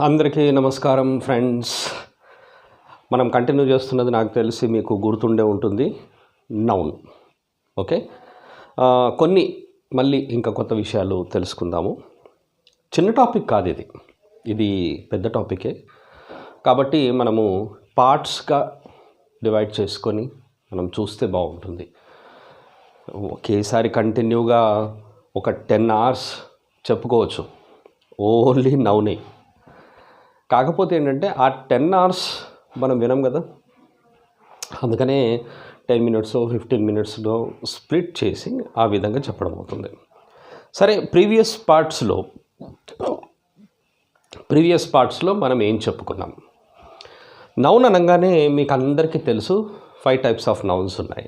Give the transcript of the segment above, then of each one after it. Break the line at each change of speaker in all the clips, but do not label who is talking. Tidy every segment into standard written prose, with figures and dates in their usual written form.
అందరికీ నమస్కారం ఫ్రెండ్స్. మనం కంటిన్యూ చేస్తున్నది నాకు తెలిసి మీకు గుర్తుండే ఉంటుంది, నౌన్. ఓకే, కొన్ని మళ్ళీ ఇంకా కొత్త విషయాలు తెలుసుకుందాము. చిన్న టాపిక్ కాదు ఇది పెద్ద టాపికే. కాబట్టి మనము పార్ట్స్గా డివైడ్ చేసుకొని మనం చూస్తే బాగుంటుంది. ఒకేసారి కంటిన్యూగా ఒక 10 hours చెప్పుకోవచ్చు ఓన్లీ నౌనే. కాకపోతే ఏంటంటే ఆ 10 hours మనం వినం కదా, అందుకనే 10 minutes 15 minutesలో స్ప్లిట్ చేసి ఆ విధంగా చెప్పడం అవుతుంది. సరే, ప్రీవియస్ పార్ట్స్లో మనం ఏం చెప్పుకున్నాం? నౌన్ అనగానే మీకు అందరికీ తెలుసు 5 types ఆఫ్ నౌన్స్ ఉన్నాయి.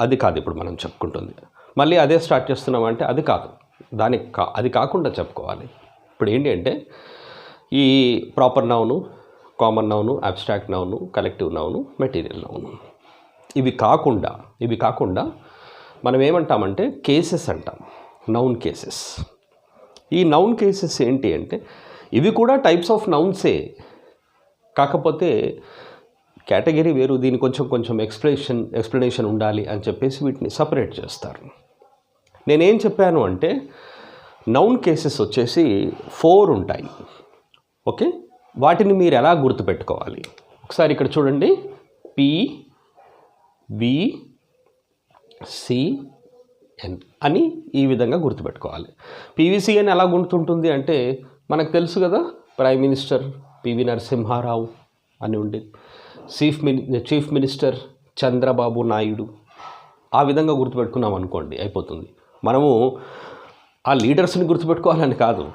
అది కాదు ఇప్పుడు మనం చెప్పుకుంటుంది. మళ్ళీ అదే స్టార్ట్ చేస్తున్నామంటే అది కాదు, అది కాకుండా చెప్పుకోవాలి. ఇప్పుడు ఏంటి అంటే ఈ proper noun, common noun, abstract noun, collective noun, material noun, ఇవి కాకుండా మనం ఏమంటామంటే కేసెస్ అంటాం, నౌన్ కేసెస్. ఈ నౌన్ కేసెస్ ఏంటి అంటే ఇవి కూడా టైప్స్ ఆఫ్ నౌన్సే, కాకపోతే కేటగిరీ వేరు. దీని కొంచెం ఎక్స్ప్లెనేషన్ ఉండాలి అని చెప్పేసి వీటిని సపరేట్ చేస్తారు. నేనేం చెప్పాను అంటే నౌన్ కేసెస్ వచ్చేసి 4 ఉంటాయి. ఓకే, వాటిని మీరు ఎలా గుర్తుపెట్టుకోవాలి? ఒకసారి ఇక్కడ చూడండి, PVCN అని ఈ విధంగా గుర్తుపెట్టుకోవాలి. PVCN ఎలా గుర్తుంటుంది అంటే మనకు తెలుసు కదా, ప్రైమ్ మినిస్టర్ పివి నరసింహారావు అని ఉండి, చీఫ్ మినిస్టర్ చంద్రబాబు నాయుడు. ఆ విధంగా గుర్తుపెట్టుకున్నాం అనుకోండి, అయిపోతుంది. మనము ఆ లీడర్స్ని గుర్తుపెట్టుకోవాలని కాదు,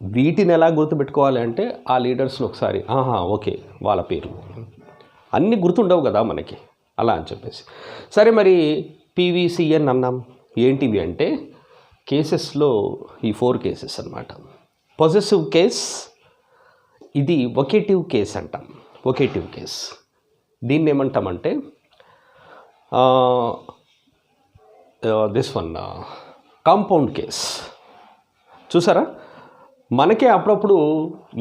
వీటిని ఎలా గుర్తుపెట్టుకోవాలి అంటే ఆ లీడర్స్ని ఒకసారి ఓకే వాళ్ళ పేరు అన్నీ గుర్తుండవు కదా మనకి, అలా అని చెప్పేసి. సరే, మరి PVCN అన్నాం. ఏంటివి అంటే కేసెస్లో ఈ 4 కేసెస్ అన్నమాట. పొజెసివ్ కేస్, ఇది వొకేటివ్ కేస్ అంటాం. వొకేటివ్ కేస్ దీన్ని ఏమంటామంటే దిస్ వన్ కాంపౌండ్ కేస్. చూసారా, మనకే అప్పుడప్పుడు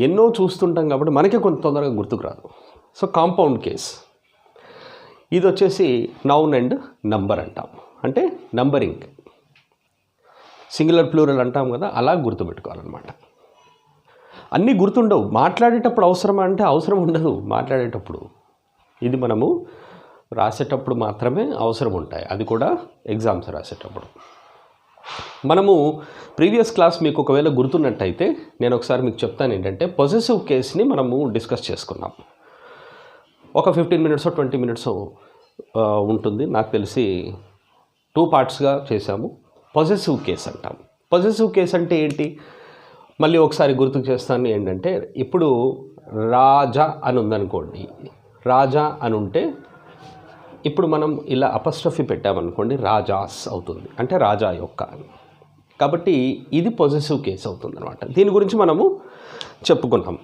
ఎన్నో చూస్తుంటాం కాబట్టి మనకే కొంత తొందరగా గుర్తుకు రాదు. సో కాంపౌండ్ కేస్ ఇది వచ్చేసి నౌన్ అండ్ నంబర్ అంటాం. అంటే నంబరింగ్, సింగులర్ ప్లూరల్ అంటాం కదా, అలా గుర్తుపెట్టుకోవాలన్నమాట. అన్నీ గుర్తుండవు. మాట్లాడేటప్పుడు అవసరం అంటే అవసరం ఉండదు. మాట్లాడేటప్పుడు ఇది మనము రాసేటప్పుడు మాత్రమే అవసరం ఉంటాయి, అది కూడా ఎగ్జామ్స్ రాసేటప్పుడు. మనము ప్రీవియస్ క్లాస్ మీకు ఒకవేళ గుర్తున్నట్టయితే నేను ఒకసారి మీకు చెప్తాను. ఏంటంటే పొజెసివ్ కేస్ని మనము డిస్కస్ చేసుకున్నాం. ఒక 15 minutes 20 minutes ఉంటుంది, నాకు తెలిసి 2 partsగా చేశాము. పొజెసివ్ కేస్ అంటాం. పొజెసివ్ కేస్ అంటే ఏంటి, మళ్ళీ ఒకసారి గుర్తుకు చేస్తాను. ఏంటంటే ఇప్పుడు రాజా అని ఉందనుకోండి, రాజా అని ఉంటే ఇప్పుడు మనం ఇలా అపస్ట్రఫీ పెట్టామనుకోండి, రాజాస్ అవుతుంది, అంటే రాజా యొక్క. కాబట్టి ఇది పొజెసివ్ కేస్ అవుతుంది అనమాట. దీని గురించి మనము చెప్పుకున్నాం.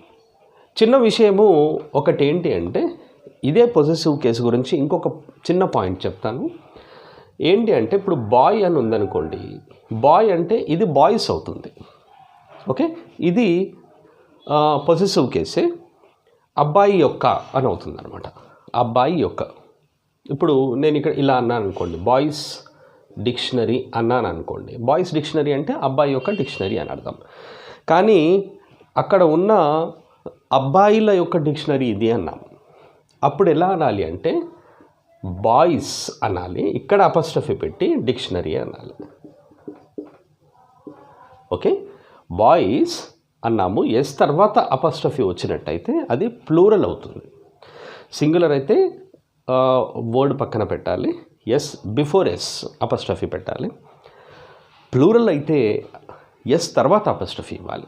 చిన్న విషయము ఒకటి ఏంటి అంటే ఇదే పొజెసివ్ కేసు గురించి ఇంకొక చిన్న పాయింట్ చెప్తాను. ఏంటి అంటే ఇప్పుడు బాయ్ అని ఉందనుకోండి, బాయ్ అంటే ఇది బాయ్స్ అవుతుంది. ఓకే, ఇది పొజెసివ్ కేసే. అబ్బాయి యొక్క అని అవుతుంది అనమాట, అబ్బాయి యొక్క. ఇప్పుడు నేను ఇక్కడ ఇలా అన్నాను అనుకోండి, బాయ్స్ డిక్షనరీ అన్నాను అనుకోండి. బాయ్స్ డిక్షనరీ అంటే అబ్బాయి యొక్క డిక్షనరీ అని అర్థం. కానీ అక్కడ ఉన్న అబ్బాయిల యొక్క డిక్షనరీ ఇది అన్నాం. అప్పుడు ఎలా అనాలి అంటే బాయ్స్ అనాలి, ఇక్కడ అపస్ట్రఫీ పెట్టి డిక్షనరీ అనాలి. ఓకే, బాయ్స్ అన్నాము, ఎస్ తర్వాత అపస్ట్రఫీ వచ్చినట్టయితే అది ప్లూరల్ అవుతుంది. సింగులర్ అయితే వర్డ్ పక్కన పెట్టాలి, ఎస్ బిఫోర్ ఎస్ అపస్ట్రఫీ పెట్టాలి. ప్లూరల్ అయితే ఎస్ తర్వాత అపస్ట్రఫీ ఇవ్వాలి.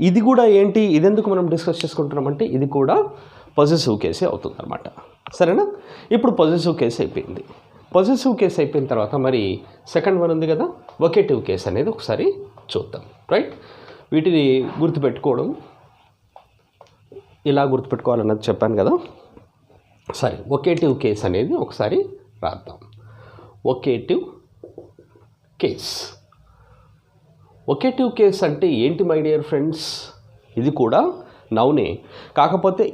ఇది కూడా ఏంటి, ఇదెందుకు మనం డిస్కస్ చేసుకుంటున్నామంటే ఇది కూడా పొజెసివ్ కేసే అవుతుంది అనమాట. సరేనా, ఇప్పుడు పొజెసివ్ కేస్ అయిపోయింది. పొజెసివ్ కేస్ అయిపోయిన తర్వాత మరి సెకండ్ వన్ ఉంది కదా, వొకేటివ్ కేస్ అనేది ఒకసారి చూద్దాం. రైట్, వీటిని గుర్తుపెట్టుకోవడం ఇలా గుర్తుపెట్టుకోవాలన్నది చెప్పాను కదా. సరే, వొకేటివ్ కేస్ అనేది ఒకసారి రాద్దాం. వొకేటివ్ కేస్. వొకేటివ్ కేస్ అంటే ఏంటి మై డియర్ ఫ్రెండ్స్? ఇది కూడా నౌనే. కాకపోతే